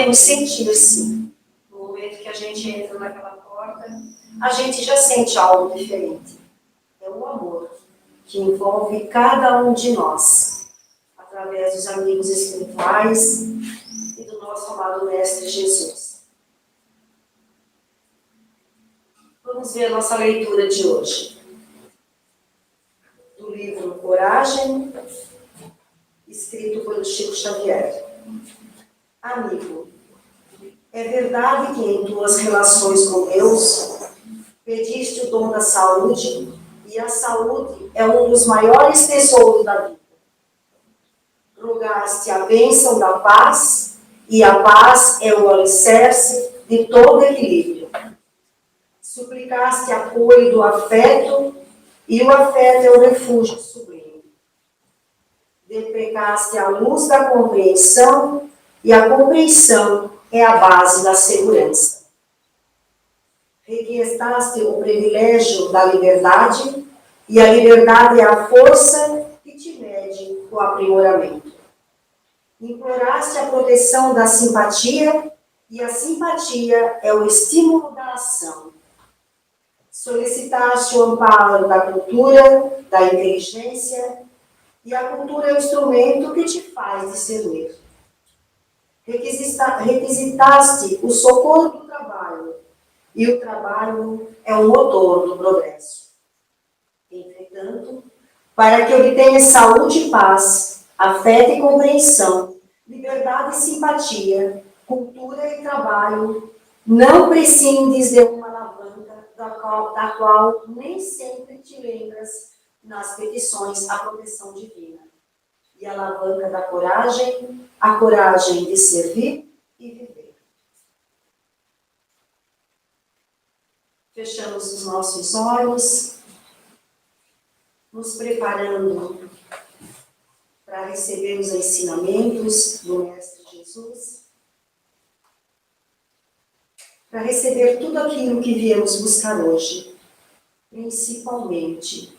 podemos sentir, sim. No momento que a gente entra naquela porta, a gente já sente algo diferente. É o amor que envolve cada um de nós, através dos amigos espirituais e do nosso amado Mestre Jesus. Vamos ver a nossa leitura de hoje. Do livro Coragem, escrito pelo Chico Xavier. Amigo, é verdade que em tuas relações com Deus pediste o dom da saúde, e a saúde é um dos maiores tesouros da vida. Rogaste a bênção da paz, e a paz é o alicerce de todo equilíbrio. Suplicaste apoio do afeto, e o afeto é o refúgio sublime. Deprecaste a luz da compreensão, e a compreensão é a base da segurança. Requiestaste o privilégio da liberdade, e a liberdade é a força que te mede o aprimoramento. Imploraste a proteção da simpatia, e a simpatia é o estímulo da ação. Solicitaste o amparo da cultura, da inteligência, e a cultura é o instrumento que te faz discernir. Requisitaste o socorro do trabalho, e o trabalho é o motor do progresso. Entretanto, para que obtenhas saúde e paz, afeto e compreensão, liberdade e simpatia, cultura e trabalho, não prescindes de uma alavanca da qual nem sempre te lembras nas petições à proteção divina. E a alavanca da coragem, a coragem de servir e viver. Fechamos os nossos olhos, nos preparando para receber os ensinamentos do Mestre Jesus, para receber tudo aquilo que viemos buscar hoje, principalmente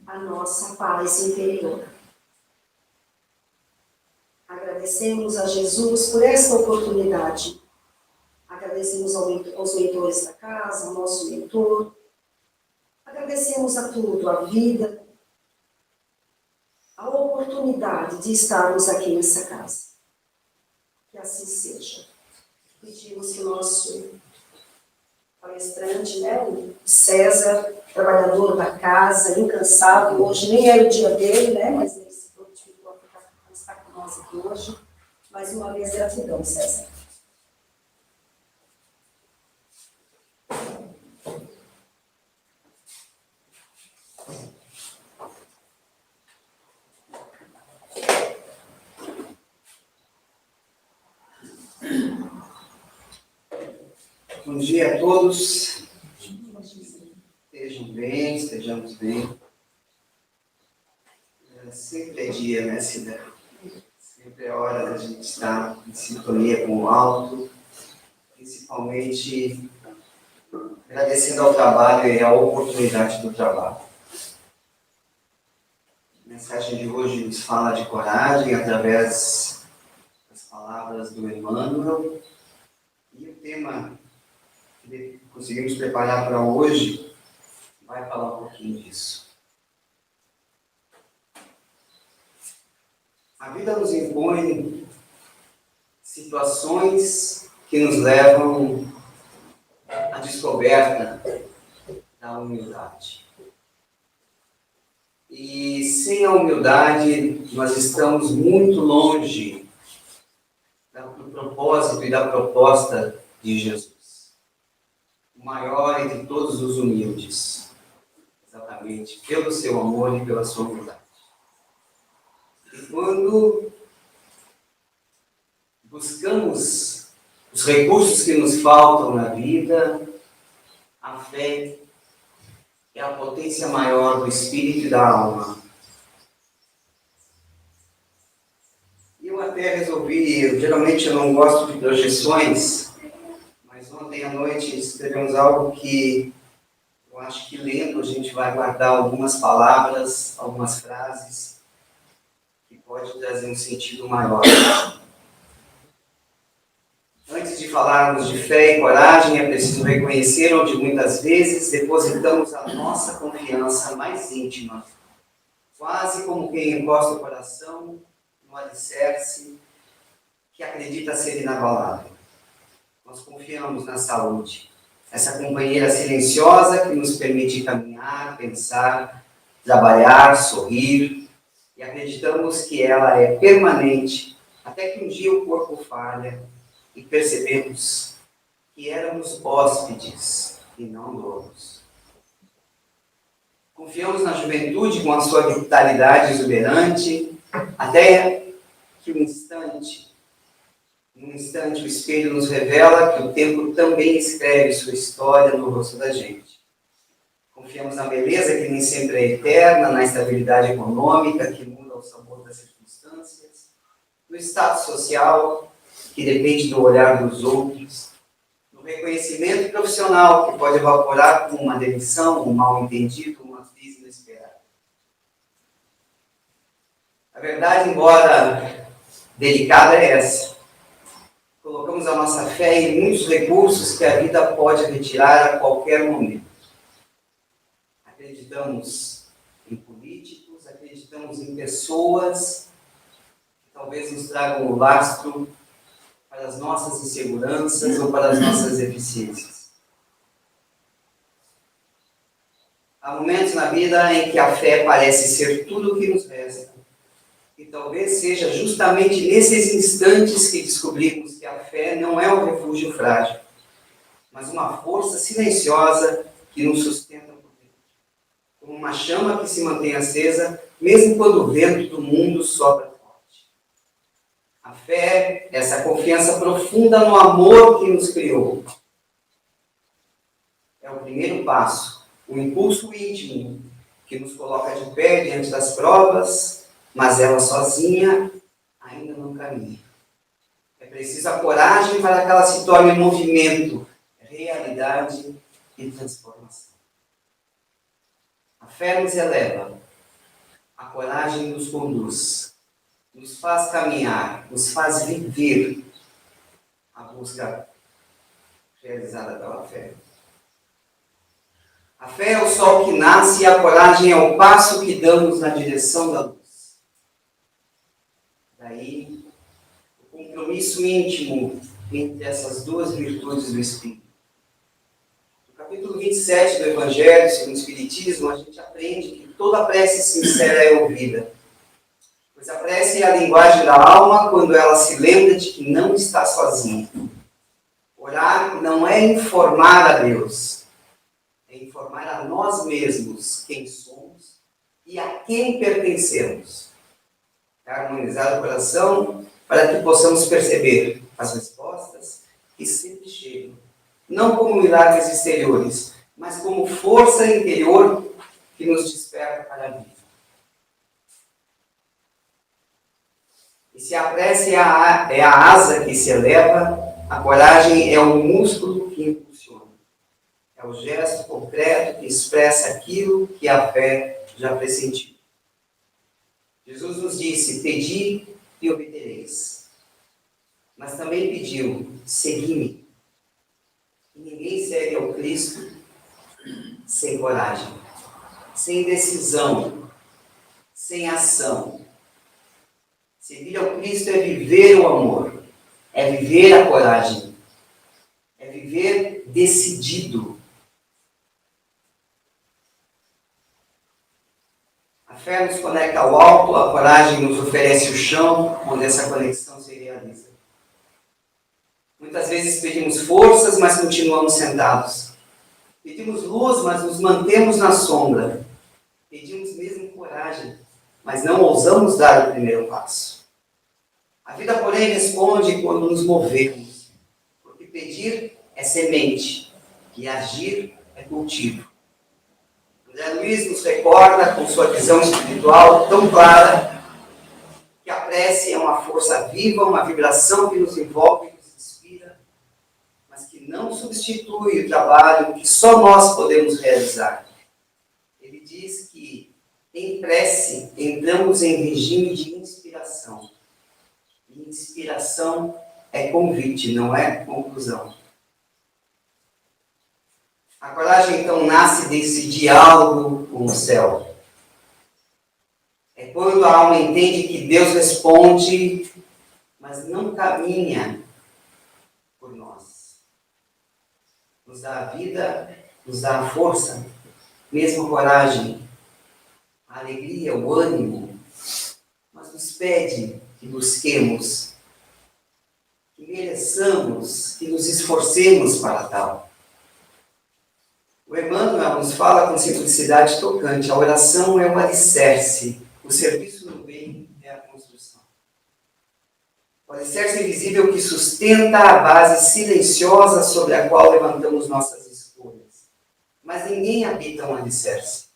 a nossa paz interior. Agradecemos a Jesus por esta oportunidade. Agradecemos aos mentores da casa, ao nosso mentor. Agradecemos a tudo, a vida, a oportunidade de estarmos aqui nessa casa. Que assim seja. Pedimos que o nosso palestrante, o César, trabalhador da casa, incansável, hoje nem era o dia dele, mas ele se prontificou a estar com nós aqui hoje. Mais uma vez, gratidão, César. Bom dia a todos. Estejam bem, estejamos bem. Sempre é dia, né, Cida? Sempre é hora da gente estar em sintonia com o alto, principalmente agradecendo ao trabalho e à oportunidade do trabalho. A mensagem de hoje nos fala de coragem através das palavras do Emmanuel. E o tema que conseguimos preparar para hoje vai falar um pouquinho disso. A vida nos impõe situações que nos levam à descoberta da humildade. E sem a humildade, nós estamos muito longe do propósito e da proposta de Jesus. O maior entre todos os humildes. Exatamente, pelo seu amor e pela sua humildade. E quando buscamos os recursos que nos faltam na vida, a fé é a potência maior do espírito e da alma. E eu até resolvi, geralmente eu não gosto de projeções, mas ontem à noite escrevemos algo que eu acho que lendo a gente vai guardar algumas palavras, algumas frases, que pode trazer um sentido maior. Antes de falarmos de fé e coragem, é preciso reconhecer onde muitas vezes depositamos a nossa confiança mais íntima, quase como quem encosta o coração no alicerce que acredita ser inabalável. Nós confiamos na saúde, essa companheira silenciosa que nos permite caminhar, pensar, trabalhar, sorrir, e acreditamos que ela é permanente, até que um dia o corpo falha e percebemos que éramos hóspedes e não donos. Confiamos na juventude com a sua vitalidade exuberante, até que num instante o espelho nos revela que o tempo também escreve sua história no rosto da gente. Confiamos na beleza que nem sempre é eterna, na estabilidade econômica que muda ao sabor das circunstâncias, no status social que depende do olhar dos outros, no reconhecimento profissional que pode evaporar com uma demissão, um mal-entendido, uma crise inesperada. A verdade, embora delicada, é essa. Colocamos a nossa fé em muitos recursos que a vida pode retirar a qualquer momento. Acreditamos em políticos, acreditamos em pessoas que talvez nos tragam o lastro para as nossas inseguranças ou para as nossas deficiências. Há momentos na vida em que a fé parece ser tudo o que nos resta. E talvez seja justamente nesses instantes que descobrimos que a fé não é um refúgio frágil, mas uma força silenciosa que nos sustenta por dentro. Como uma chama que se mantém acesa, mesmo quando o vento do mundo sopra forte. A fé, essa confiança profunda no amor que nos criou, é o primeiro passo, o impulso íntimo que nos coloca de pé diante das provas, mas ela sozinha ainda não caminha. É preciso a coragem para que ela se torne movimento, realidade e transformação. A fé nos eleva, a coragem nos conduz, nos faz caminhar, nos faz viver a busca realizada pela fé. A fé é o sol que nasce e a coragem é o passo que damos na direção da luz. Daí, o compromisso íntimo entre essas duas virtudes do Espírito. No capítulo 27 do Evangelho, segundo o Espiritismo, a gente aprende que toda prece sincera é ouvida. Pois a prece é a linguagem da alma quando ela se lembra de que não está sozinha. Orar não é informar a Deus, é informar a nós mesmos quem somos e a quem pertencemos. É harmonizar o coração para que possamos perceber as respostas que sempre chegam, não como milagres exteriores, mas como força interior que nos desperta para a vida. E se a prece é a asa que se eleva, a coragem é o músculo que impulsiona. É o gesto concreto que expressa aquilo que a fé já pressentiu. Jesus nos disse: pedi e obtereis. Mas também pediu: segui-me. E ninguém segue ao Cristo sem coragem, sem decisão, sem ação. Seguir ao Cristo é viver o amor, é viver a coragem, é viver decidido. A fé nos conecta ao alto, a coragem nos oferece o chão onde essa conexão se realiza. Muitas vezes pedimos forças, mas continuamos sentados. Pedimos luz, mas nos mantemos na sombra. Pedimos mesmo coragem, mas não ousamos dar o primeiro passo. A vida, porém, responde quando nos movemos, porque pedir é semente e agir é cultivo. André Luiz nos recorda, com sua visão espiritual tão clara, que a prece é uma força viva, uma vibração que nos envolve e nos inspira, mas que não substitui o trabalho que só nós podemos realizar. Ele diz que, em prece, entramos em regime de inspiração. E inspiração é convite, não é conclusão. A coragem, então, nasce desse diálogo com o céu. É quando a alma entende que Deus responde, mas não caminha por nós. Nos dá a vida, nos dá a força, mesmo a coragem, a alegria, o ânimo, mas nos pede que busquemos, que mereçamos, que nos esforcemos para tal. O Emmanuel nos fala com simplicidade tocante: a oração é o alicerce, o serviço no bem é a construção. O alicerce invisível que sustenta a base silenciosa sobre a qual levantamos nossas escolhas. Mas ninguém habita um alicerce.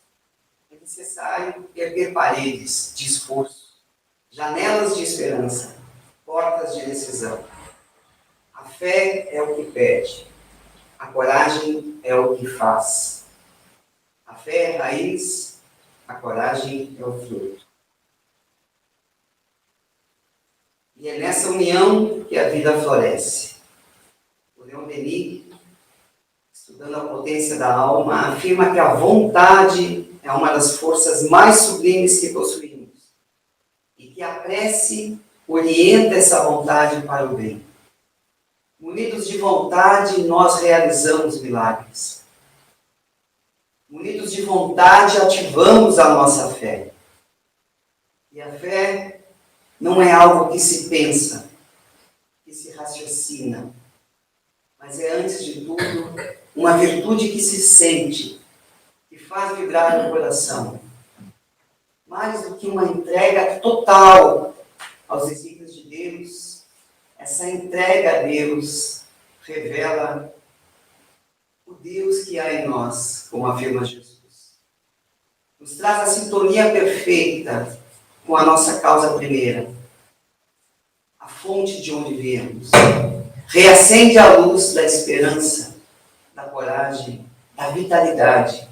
É necessário erguer paredes de esforço, janelas de esperança, portas de decisão. A fé é o que pede. A coragem é o que faz. A fé é a raiz, a coragem é o fruto. E é nessa união que a vida floresce. O Leon Denis, estudando a potência da alma, afirma que a vontade é uma das forças mais sublimes que possuímos. E que a prece orienta essa vontade para o bem. Munidos de vontade, nós realizamos milagres. Munidos de vontade, ativamos a nossa fé. E a fé não é algo que se pensa, que se raciocina, mas é, antes de tudo, uma virtude que se sente, que faz vibrar o coração. Mais do que uma entrega total aos desígnios de Deus, essa entrega a Deus revela o Deus que há em nós, como afirma Jesus. Nos traz a sintonia perfeita com a nossa causa primeira, a fonte de onde viemos. Reacende a luz da esperança, da coragem, da vitalidade,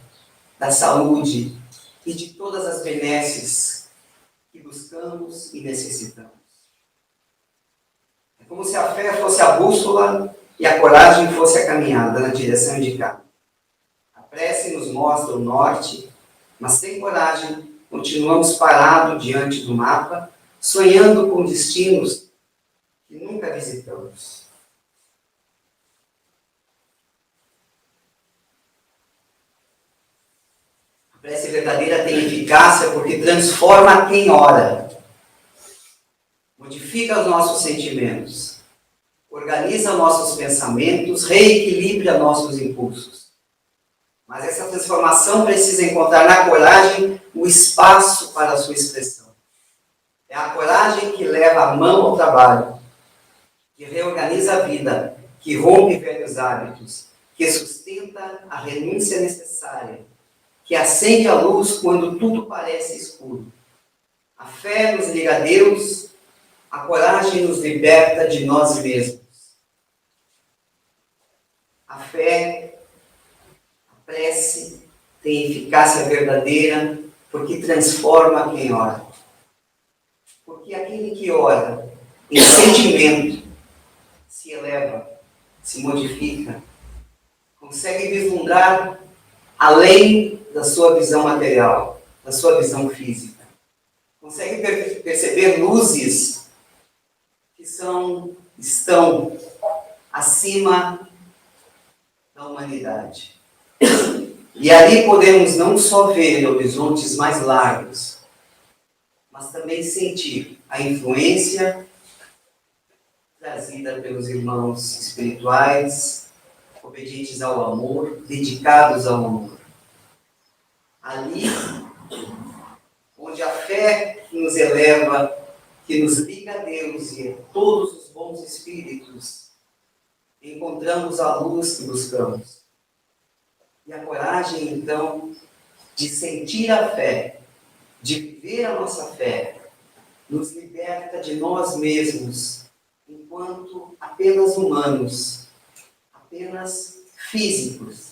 da saúde e de todas as benesses que buscamos e necessitamos. É como se a fé fosse a bússola e a coragem fosse a caminhada na direção indicada. A prece nos mostra o norte, mas sem coragem continuamos parados diante do mapa, sonhando com destinos que nunca visitamos. A prece verdadeira tem eficácia porque transforma quem ora, modifica os nossos sentimentos, organiza nossos pensamentos, reequilibra nossos impulsos. Mas essa transformação precisa encontrar na coragem o espaço para a sua expressão. É a coragem que leva a mão ao trabalho, que reorganiza a vida, que rompe velhos hábitos, que sustenta a renúncia necessária, que acende a luz quando tudo parece escuro. A fé nos liga a Deus, a coragem nos liberta de nós mesmos. A fé, a prece, tem eficácia verdadeira porque transforma quem ora. Porque aquele que ora em sentimento se eleva, se modifica, consegue vislumbrar além da sua visão material, da sua visão física. Consegue perceber luzes que estão acima da humanidade. E ali podemos não só ver horizontes mais largos, mas também sentir a influência trazida pelos irmãos espirituais, obedientes ao amor, dedicados ao amor. Ali, onde a fé que nos eleva, que nos liga a Deus e a todos os bons espíritos, encontramos a luz que buscamos. E a coragem, então, de sentir a fé, de viver a nossa fé, nos liberta de nós mesmos, enquanto apenas humanos, apenas físicos.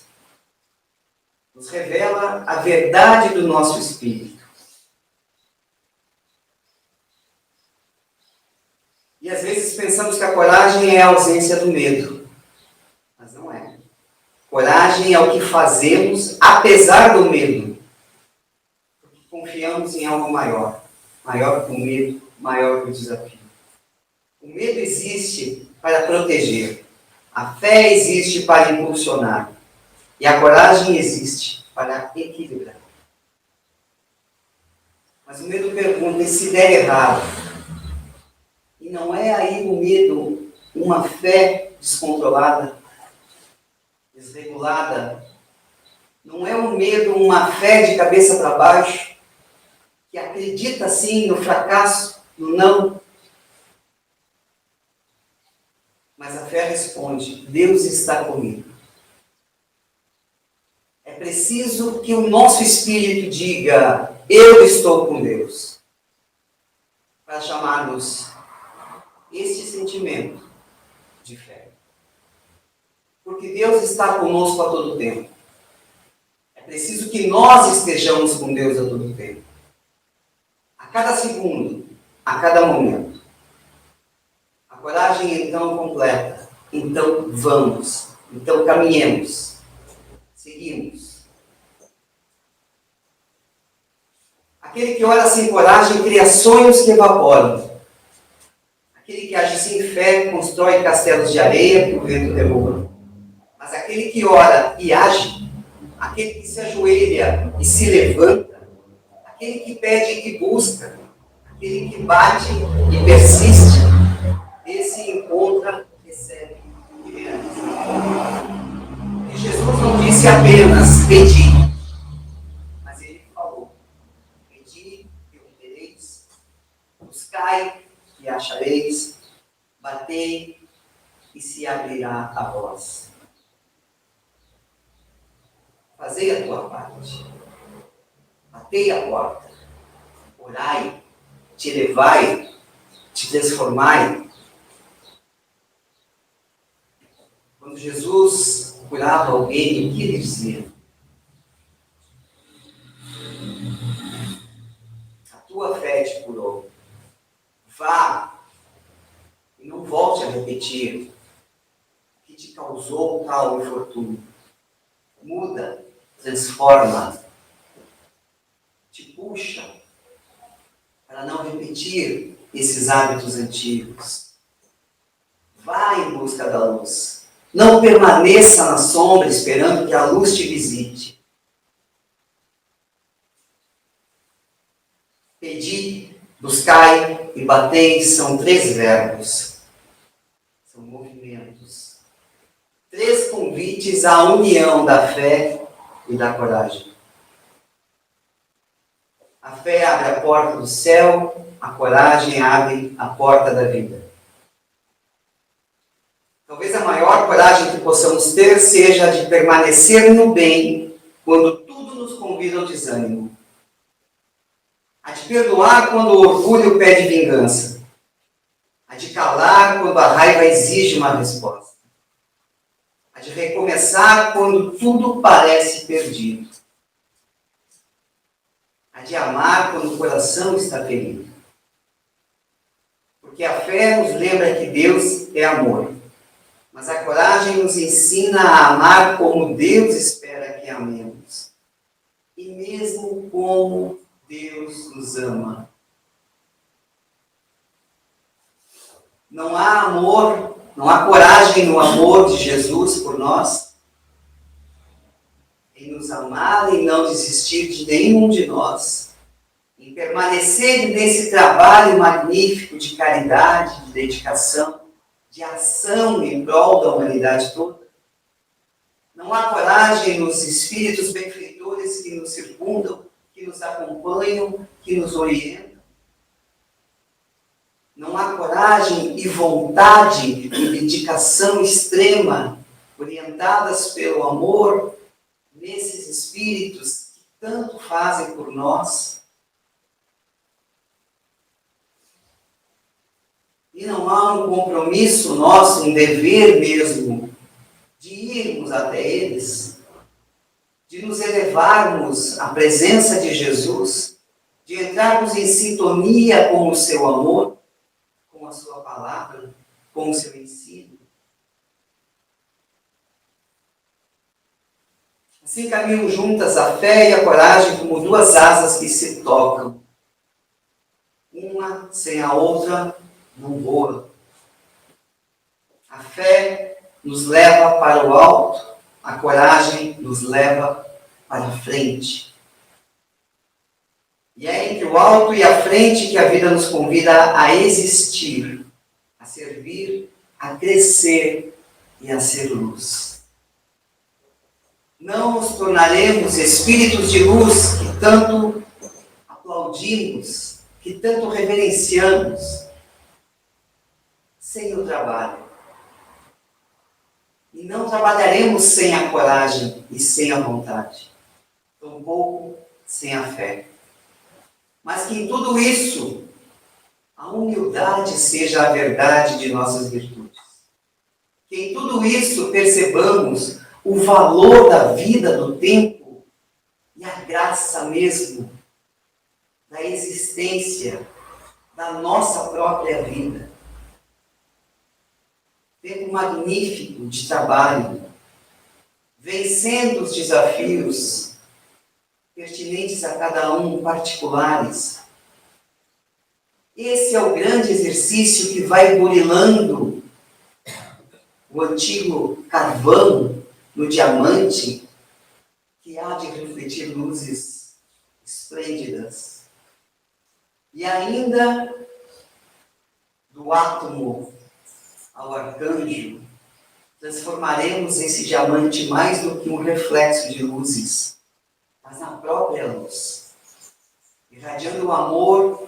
Nos revela a verdade do nosso espírito. E às vezes pensamos que a coragem é a ausência do medo, mas não é. Coragem é o que fazemos apesar do medo, porque confiamos em algo maior, maior que o medo, maior que o desafio. O medo existe para proteger, a fé existe para impulsionar e a coragem existe para equilibrar. Mas o medo pergunta: e se der errado? E não é aí o medo uma fé descontrolada, desregulada? Não é o medo uma fé de cabeça para baixo, que acredita sim no fracasso, no não? Mas a fé responde: Deus está comigo. É preciso que o nosso espírito diga: eu estou com Deus, para chamarmos este sentimento de fé. Porque Deus está conosco a todo tempo. É preciso que nós estejamos com Deus a todo tempo. A cada segundo, a cada momento. A coragem então completa. Então vamos. Então caminhemos. Seguimos. Aquele que ora sem coragem cria sonhos que evaporam. Aquele que age sem fé constrói castelos de areia que o vento derruba. Mas aquele que ora e age, aquele que se ajoelha e se levanta, aquele que pede e busca, aquele que bate e persiste, esse encontra, recebe e realiza. E Jesus não disse apenas pedi, mas ele falou: pedi e obtereis, buscai e achareis, batei e se abrirá a vós. Fazei a tua parte. Batei a porta. Orai, te levai, te transformai. Quando Jesus curava alguém, o que ele dizia? A tua fé te curou. Vá e não volte a repetir o que te causou tal infortúnio. Muda, transforma, te puxa para não repetir esses hábitos antigos. Vá em busca da luz. Não permaneça na sombra esperando que a luz te visite. Pedi, buscai e batei são 3 verbos. São movimentos. 3 convites à união da fé e da coragem. A fé abre a porta do céu, a coragem abre a porta da vida. Talvez a maior coragem que possamos ter seja a de permanecer no bem quando tudo nos convida ao desânimo. A de perdoar quando o orgulho pede vingança. A de calar quando a raiva exige uma resposta. A de recomeçar quando tudo parece perdido. A de amar quando o coração está ferido. Porque a fé nos lembra que Deus é amor. Mas a coragem nos ensina a amar como Deus espera que amemos. E mesmo como Deus nos ama. Não há amor, não há coragem no amor de Jesus por nós. Em nos amar e não desistir de nenhum de nós. Em permanecer nesse trabalho magnífico de caridade, de dedicação, de ação em prol da humanidade toda. Não há coragem nos espíritos benfeitores que nos circundam, que nos acompanham, que nos orientam. Não há coragem e vontade e dedicação extrema, orientadas pelo amor, nesses espíritos que tanto fazem por nós. E não há um compromisso nosso, um dever mesmo, de irmos até eles, de nos elevarmos à presença de Jesus, de entrarmos em sintonia com o seu amor, com a sua palavra, com o seu ensino. Assim caminham juntas a fé e a coragem como duas asas que se tocam. Uma sem a outra não voa. A fé nos leva para o alto, a coragem nos leva para a frente. E é entre o alto e a frente que a vida nos convida a existir, a servir, a crescer e a ser luz. Não nos tornaremos espíritos de luz que tanto aplaudimos, que tanto reverenciamos, sem o trabalho. E não trabalharemos sem a coragem e sem a vontade, tampouco sem a fé. Mas que em tudo isso, a humildade seja a verdade de nossas virtudes. Que em tudo isso percebamos o valor da vida, do tempo e a graça mesmo da existência, da nossa própria vida. Tempo magnífico de trabalho, vencendo os desafios pertinentes a cada um, particulares. Esse é o grande exercício que vai burilando o antigo carvão no diamante, que há de refletir luzes esplêndidas. E ainda, do átomo ao arcanjo, transformaremos esse diamante mais do que um reflexo de luzes, mas na própria luz, irradiando o amor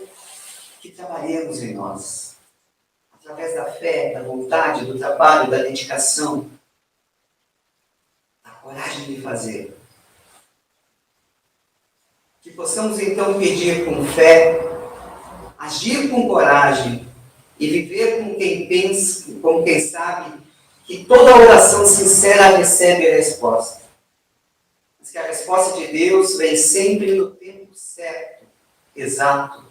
que trabalhemos em nós, através da fé, da vontade, do trabalho, da dedicação, da coragem de fazer. Que possamos então pedir com fé, agir com coragem e viver com quem pensa, com quem sabe que toda oração sincera recebe a resposta. Mas que a resposta de Deus vem sempre no tempo certo, exato.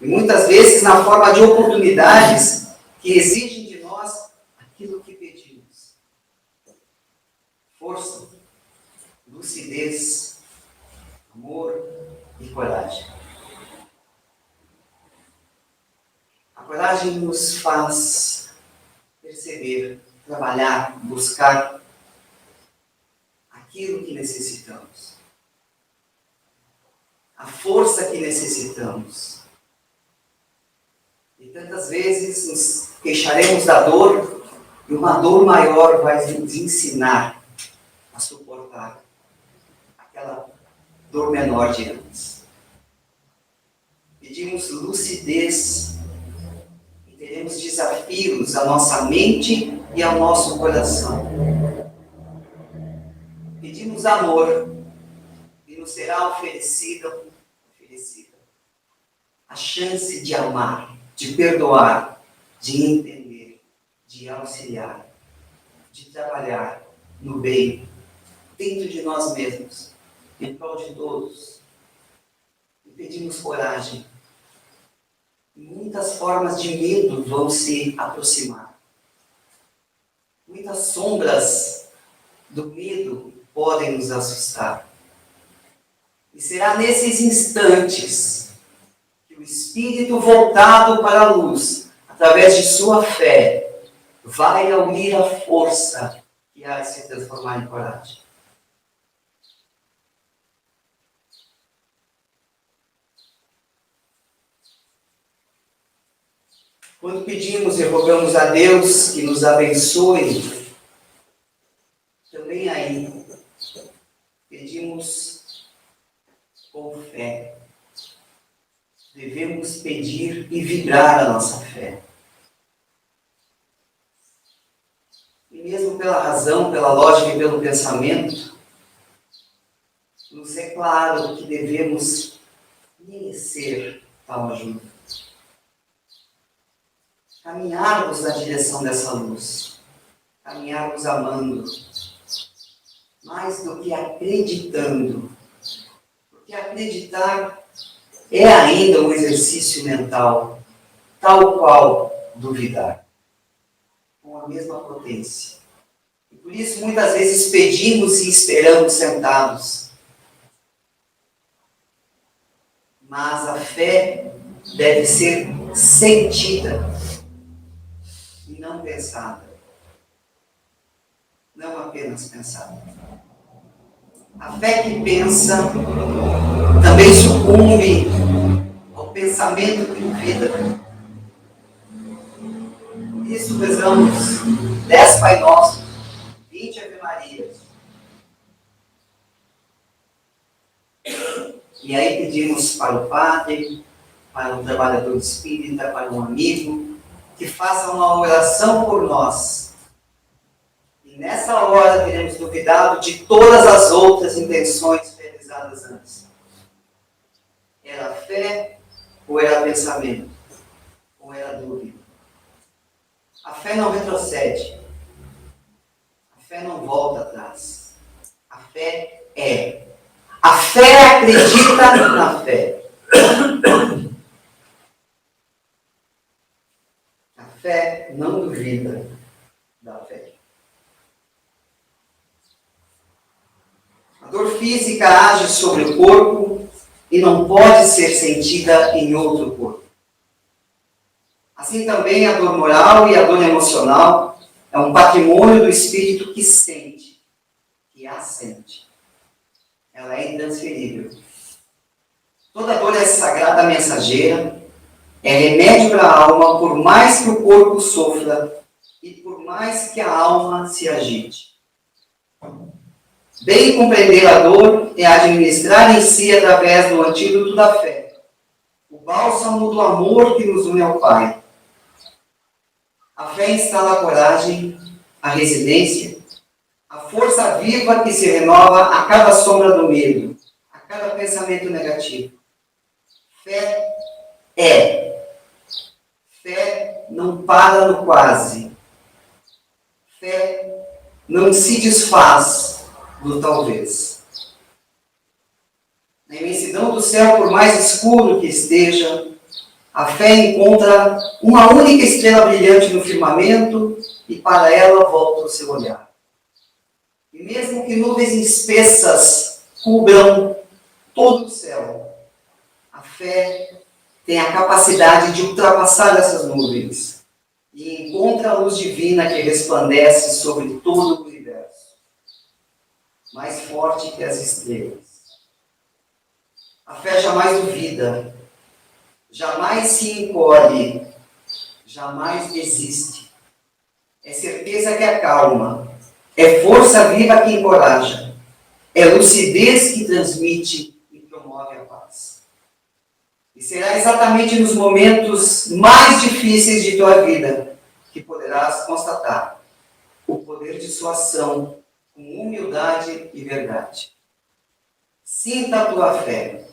E muitas vezes na forma de oportunidades que exigem de nós aquilo que pedimos. Força, lucidez, amor e coragem. A coragem nos faz perceber, trabalhar, buscar aquilo que necessitamos. A força que necessitamos. E tantas vezes nos queixaremos da dor, e uma dor maior vai nos ensinar a suportar aquela dor menor de antes. Pedimos lucidez e teremos desafios à nossa mente e ao nosso coração. Pedimos amor e nos será oferecida a chance de amar, de perdoar, de entender, de auxiliar, de trabalhar no bem, dentro de nós mesmos, em prol de todos. E pedimos coragem. Muitas formas de medo vão se aproximar. Muitas sombras do medo podem nos assustar. E será nesses instantes que o Espírito voltado para a luz, através de sua fé, vai unir a força que há de se transformar em coragem. Quando pedimos e rogamos a Deus que nos abençoe, também aí pedimos com fé. Devemos pedir e vibrar a nossa fé. E mesmo pela razão, pela lógica e pelo pensamento, nos é claro que devemos merecer tal ajuda. Caminharmos na direção dessa luz. Caminharmos amando. Mais do que acreditando. Porque acreditar é ainda um exercício mental, tal qual duvidar. a mesma potência. E por isso, muitas vezes, pedimos e esperamos sentados. Mas a fé deve ser sentida e não pensada. Não apenas pensada. A fé que pensa também sucumbe ao pensamento que duvida. Por isso rezamos 10 Pai Nosso, 20 Ave Marias. E aí pedimos para o Padre, para um trabalhador espírita, para um amigo, que faça uma oração por nós. E nessa hora teremos duvidado de todas as outras intenções realizadas antes. Era fé ou era pensamento? Ou era dúvida? A fé não retrocede. A fé não volta atrás. A fé é. A fé acredita na fé. A fé não duvida da fé. A dor física age sobre o corpo e não pode ser sentida em outro corpo. Assim também a dor moral e a dor emocional é um patrimônio do espírito que sente, que a sente. Ela é intransferível. Toda dor é sagrada mensageira, é remédio para a alma, por mais que o corpo sofra e por mais que a alma se agite. Bem compreender a dor é administrar em si através do antídoto da fé, o bálsamo do amor que nos une ao Pai. A fé instala a coragem, a resiliência, a força viva que se renova a cada sombra do medo, a cada pensamento negativo. Fé é. Fé não para no quase. Fé não se desfaz do talvez. Na imensidão do céu, por mais escuro que esteja, a fé encontra uma única estrela brilhante no firmamento e para ela volta o seu olhar. E mesmo que nuvens espessas cubram todo o céu, a fé tem a capacidade de ultrapassar essas nuvens e encontra a luz divina que resplandece sobre todo o universo, mais forte que as estrelas. A fé jamais duvida, jamais se encolhe, jamais desiste. É certeza que acalma, é força viva que encoraja, é lucidez que transmite e promove a paz. E será exatamente nos momentos mais difíceis de tua vida que poderás constatar o poder de sua ação com humildade e verdade. Sinta a tua fé,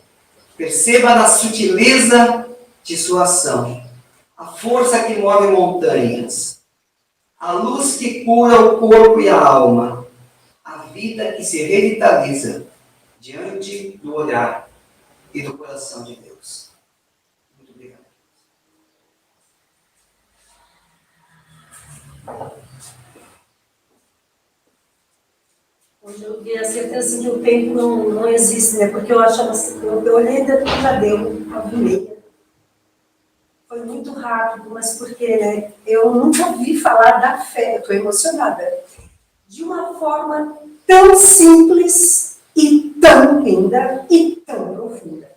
perceba na sutileza de sua ação a força que move montanhas, a luz que cura o corpo e a alma, a vida que se revitaliza diante do olhar e do coração de Deus. Muito obrigado. Hoje eu tenho a certeza que o tempo não existe, né? Porque eu achava assim, eu olhei dentro do já deu uma meia. Foi muito rápido, mas porque, né? Eu nunca ouvi falar da fé, eu estou emocionada. De uma forma tão simples e tão linda e tão profunda.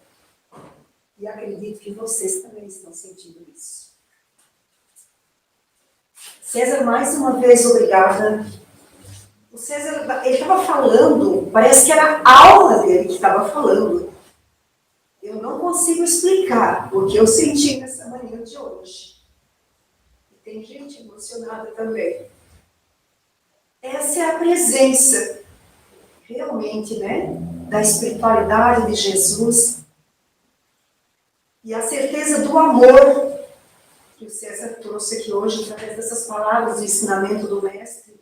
E acredito que vocês também estão sentindo isso. César, mais uma vez, obrigada. O César, ele estava falando, parece que era a aula dele que estava falando. Eu não consigo explicar o que eu senti nessa manhã de hoje. E tem gente emocionada também. Essa é a presença, realmente, né, da espiritualidade de Jesus e a certeza do amor que o César trouxe aqui hoje, através dessas palavras de ensinamento do Mestre.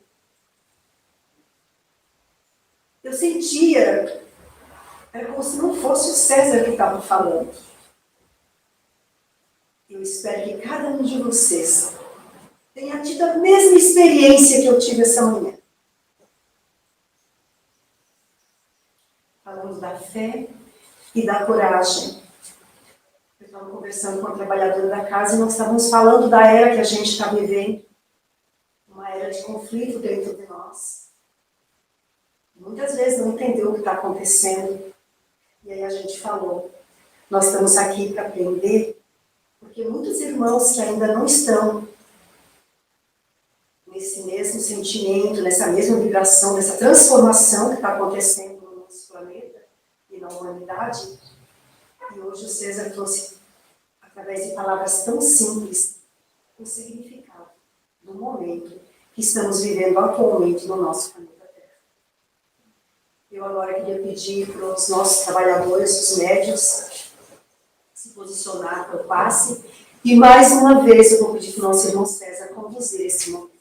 Eu sentia, era como se não fosse o César que estava falando. Eu espero que cada um de vocês tenha tido a mesma experiência que eu tive essa manhã. Falamos da fé e da coragem. Eu estava conversando com a trabalhadora da casa e nós estávamos falando da era que a gente está vivendo. Uma era de conflito dentro de nós. Muitas vezes não entendeu o que está acontecendo. E aí a gente falou, nós estamos aqui para aprender, porque muitos irmãos que ainda não estão nesse mesmo sentimento, nessa mesma vibração, nessa transformação que está acontecendo no nosso planeta e na humanidade. E hoje o César trouxe, através de palavras tão simples, o significado do momento que estamos vivendo atualmente no nosso planeta Terra. Eu agora queria pedir para os nossos trabalhadores, os médios, se posicionar para o passe. E mais uma vez eu vou pedir para o nosso irmão César conduzir esse momento.